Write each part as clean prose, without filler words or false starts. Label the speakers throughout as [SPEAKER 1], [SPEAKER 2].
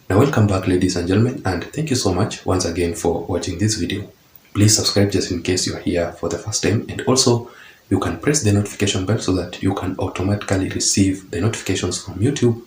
[SPEAKER 1] Now welcome back, ladies and gentlemen, and thank you so much once again for watching this video. Please subscribe just in case you are here for the first time, and also you can press the notification bell so that you can automatically receive the notifications from YouTube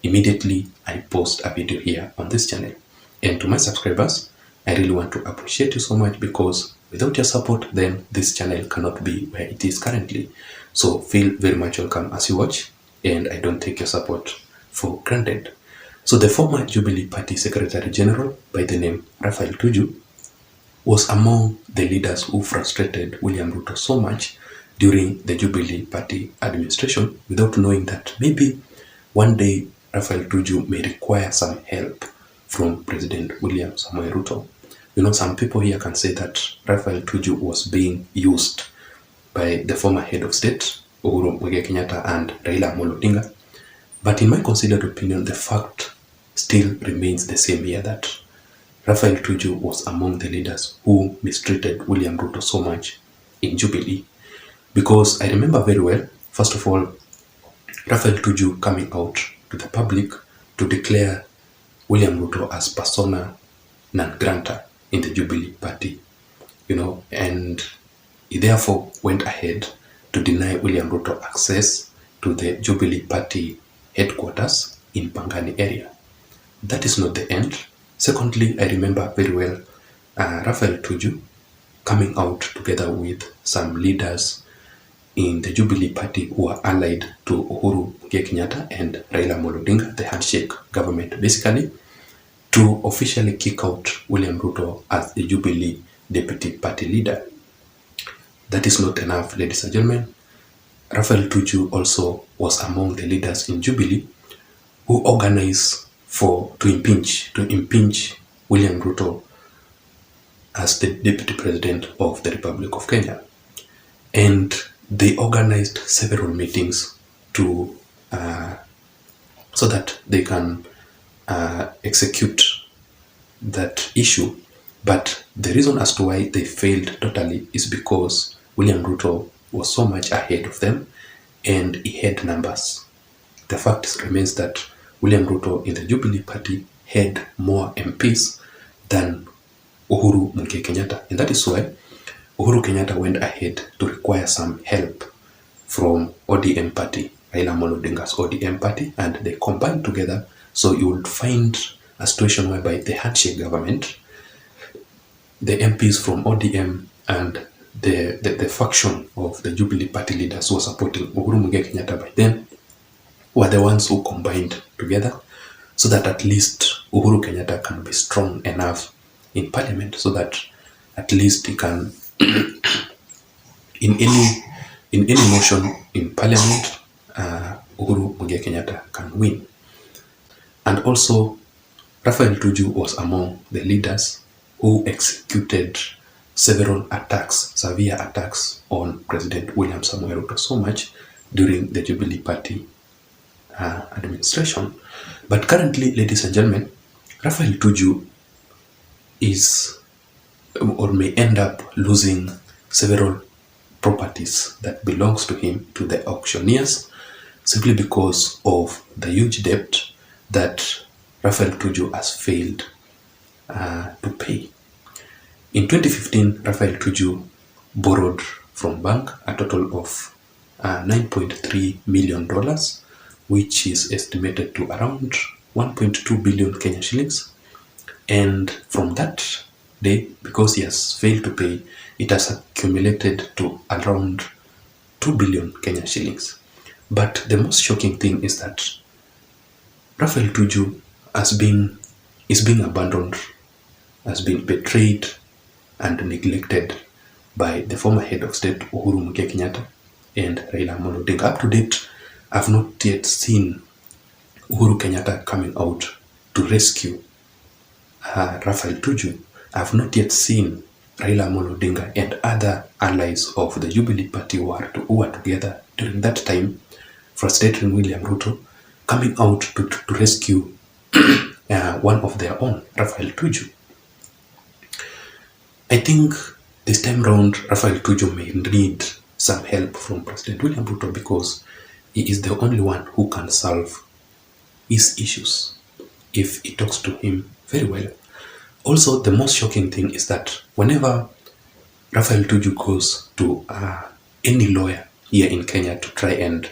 [SPEAKER 1] immediately I post a video here on this channel. And to my subscribers, I really want to appreciate you so much, because without your support then this channel cannot be where it is currently. So feel very much welcome as you watch, and I don't take your support for granted. So the former Jubilee Party Secretary General by the name Raphael Tuju was among the leaders who frustrated William Ruto so much during the Jubilee Party administration, without knowing that maybe one day Raphael Tuju may require some help from President William Samoei Ruto. You know, some people here can say that Raphael Tuju was being used by the former head of state, Uhuru Kenyatta and Raila Odinga. But in my considered opinion, the fact still remains the same here, that Raphael Tuju was among the leaders who mistreated William Ruto so much in Jubilee. Because I remember very well, first of all, Raphael Tuju coming out to the public to declare William Ruto as persona non grata in the Jubilee Party, and he therefore went ahead to deny William Ruto access to the Jubilee Party headquarters in Pangani area. That is not the end. Secondly, I remember very well Raphael Tuju coming out together with some leaders in the Jubilee Party who are allied to Uhuru Kenyatta and Raila Odinga, the handshake government, basically, to officially kick out William Ruto as the Jubilee deputy party leader. That is not enough, ladies and gentlemen. Raphael Tuju also was among the leaders in Jubilee who organized to impeach William Ruto as the deputy president of the Republic of Kenya. And they organized several meetings so that they can execute that issue. But the reason as to why they failed totally is because William Ruto was so much ahead of them and he had numbers. The fact remains that William Ruto in the Jubilee Party had more MPs than Uhuru Kenyatta, and that is why Uhuru Kenyatta went ahead to require some help from ODM party, Raila Odinga's ODM party, and they combined together. So you would find a situation whereby the handshake government, the MPs from ODM and the faction of the Jubilee Party leaders who were supporting Uhuru Kenyatta by then, were the ones who combined together so that at least Uhuru Kenyatta can be strong enough in parliament, so that at least he can in any motion in parliament, Uhuru Kenyatta can win. And also Raphael Tuju was among the leaders who executed several attacks, severe attacks on President William Samoei Ruto so much during the Jubilee Party administration. But currently, ladies and gentlemen, Raphael Tuju is or may end up losing several properties that belongs to him to the auctioneers, simply because of the huge debt that Raphael Tuju has failed to pay. In 2015, Raphael Tuju borrowed from bank a total of $9.3 million, which is estimated to around 1.2 billion Kenyan shillings. And from that day, because he has failed to pay, it has accumulated to around 2 billion Kenyan shillings. But the most shocking thing is that Raphael Tuju is being abandoned, has been betrayed and neglected by the former head of state Uhuru Kenyatta and Raila Odinga. Up to date, I've not yet seen Uhuru Kenyatta coming out to rescue Raphael Tuju. I've not yet seen Raila Odinga and other allies of the Jubilee Party who are together during that time, frustrating William Ruto, coming out to rescue one of their own, Raphael Tuju. I think this time round, Raphael Tuju may need some help from President William Ruto, because he is the only one who can solve his issues. if he talks to him very well. Also, the most shocking thing is that whenever Raphael Tuju goes to any lawyer here in Kenya to try and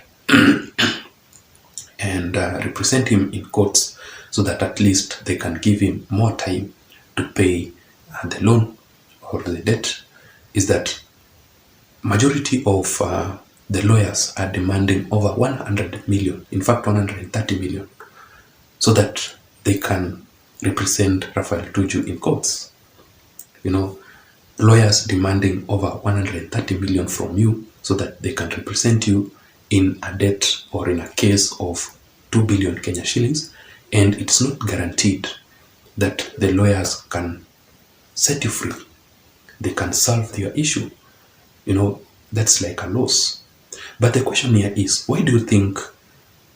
[SPEAKER 1] represent him in courts so that at least they can give him more time to pay the loan or the debt, is that majority of the lawyers are demanding over 100 million, in fact 130 million, so that they can represent Raphael Tuju in courts. You know, lawyers demanding over 130 million from you so that they can represent you in a debt or in a case of 2 billion Kenya shillings, and it's not guaranteed that the lawyers can set you free. They can solve your issue. You know, that's like a loss. But the question here is, why do you think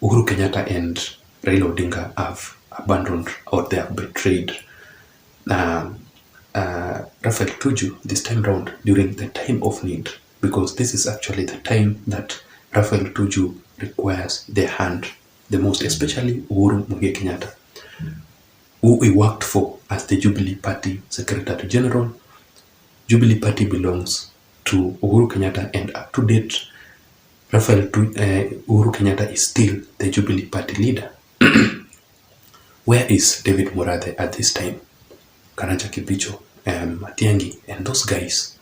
[SPEAKER 1] Uhuru Kenyatta and Raila Odinga have abandoned or they have betrayed Raphael Tuju this time round during the time of need? Because this is actually the time that Raphael Tuju requires their hand the most, especially Uhuru Muigai Kenyatta, who he worked for as the Jubilee Party Secretary General. Jubilee Party belongs to Uhuru Kenyatta, and up to date, Uhuru Kenyatta is still the Jubilee Party leader. Where is David Murathe at this time? Karanja Kibicho, Matiang'i, and those guys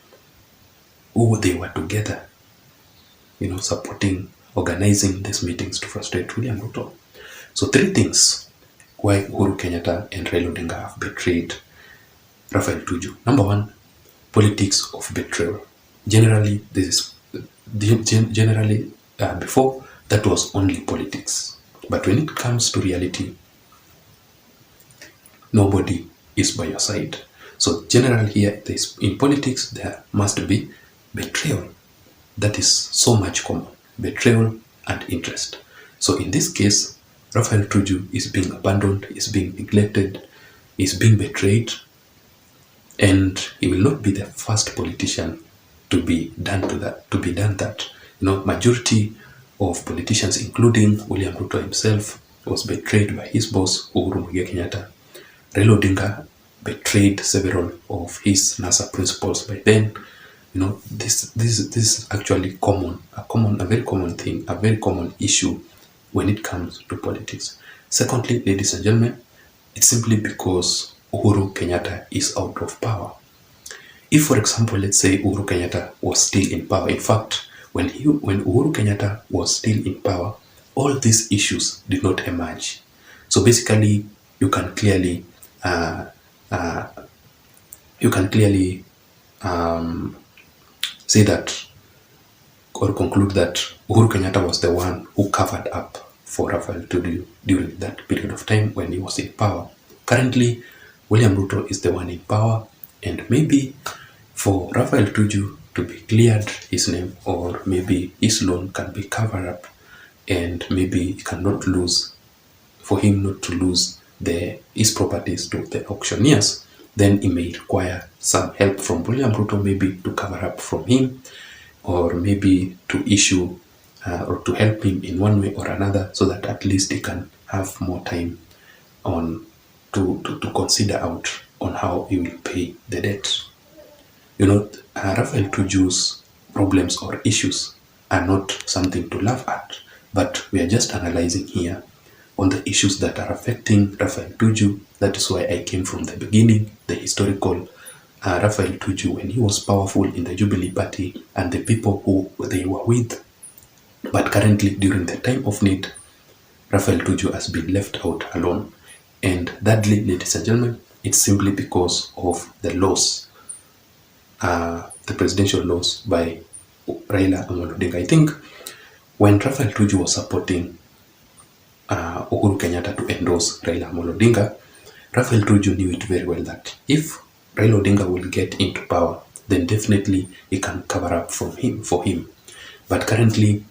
[SPEAKER 1] who they were together, you know, supporting, organizing these meetings to frustrate William Ruto. So 3 things why Uhuru Kenyatta and Raila Odinga have betrayed Raphael Tuju. Number 1, politics of betrayal. Generally, before that was only politics, but when it comes to reality, nobody is by your side. So generally here, in politics, there must be betrayal. That is so much common, betrayal and interest. So in this case, Raphael Tuju is being abandoned, is being neglected, is being betrayed, and he will not be the first politician to be done that. You know, majority of politicians, including William Ruto himself, was betrayed by his boss, Uhuru Muigai Kenyatta. Raila Odinga betrayed several of his NASA principals by then. You know, this is actually a very common thing, a very common issue when it comes to politics. Secondly, ladies and gentlemen, it's simply because Uhuru Kenyatta is out of power. If, for example, let's say Uhuru Kenyatta was still in power, in fact, when Uhuru Kenyatta was still in power, all these issues did not emerge. So basically, you can clearly say that or conclude that Uhuru Kenyatta was the one who covered up for Raphael Tuju during that period of time when he was in power. Currently, William Ruto is the one in power, and maybe for Raphael Tuju to be cleared his name, or maybe his loan can be covered up, and maybe he cannot lose, for him not to lose his properties to the auctioneers, then he may require some help from William Ruto, maybe to cover up from him, or maybe to issue or to help him in one way or another, so that at least he can have more time on to consider out on how he will pay the debt. You know, Raphael Tuju's problems or issues are not something to laugh at, but we are just analyzing here on the issues that are affecting Raphael Tuju. That is why I came from the beginning, the historical Raphael Tuju when he was powerful in the Jubilee Party and the people who they were with. But currently, during the time of need, Raphael Tuju has been left out alone. And thirdly, ladies and gentlemen, it's simply because of the loss, the presidential loss by Raila Odinga. I think when Raphael Tuju was supporting Uhuru Kenyatta to endorse Raila Odinga, Raphael Tuju knew it very well that if Raila Odinga will get into power, then definitely he can cover up for him. But currently,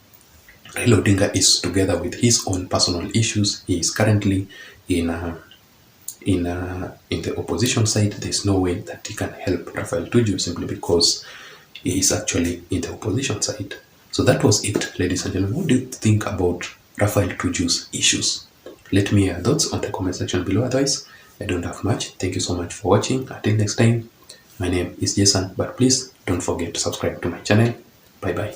[SPEAKER 1] Raila Odinga is together with his own personal issues. He is currently in the opposition side. There's no way that he can help Raphael Tuju simply because he is actually in the opposition side. So that was it, ladies and gentlemen. What do you think about Raphael Tuju's issues? Let me hear your thoughts on the comment section below. Otherwise, I don't have much. Thank you so much for watching. Until next time, my name is Jason, but please don't forget to subscribe to my channel. Bye bye.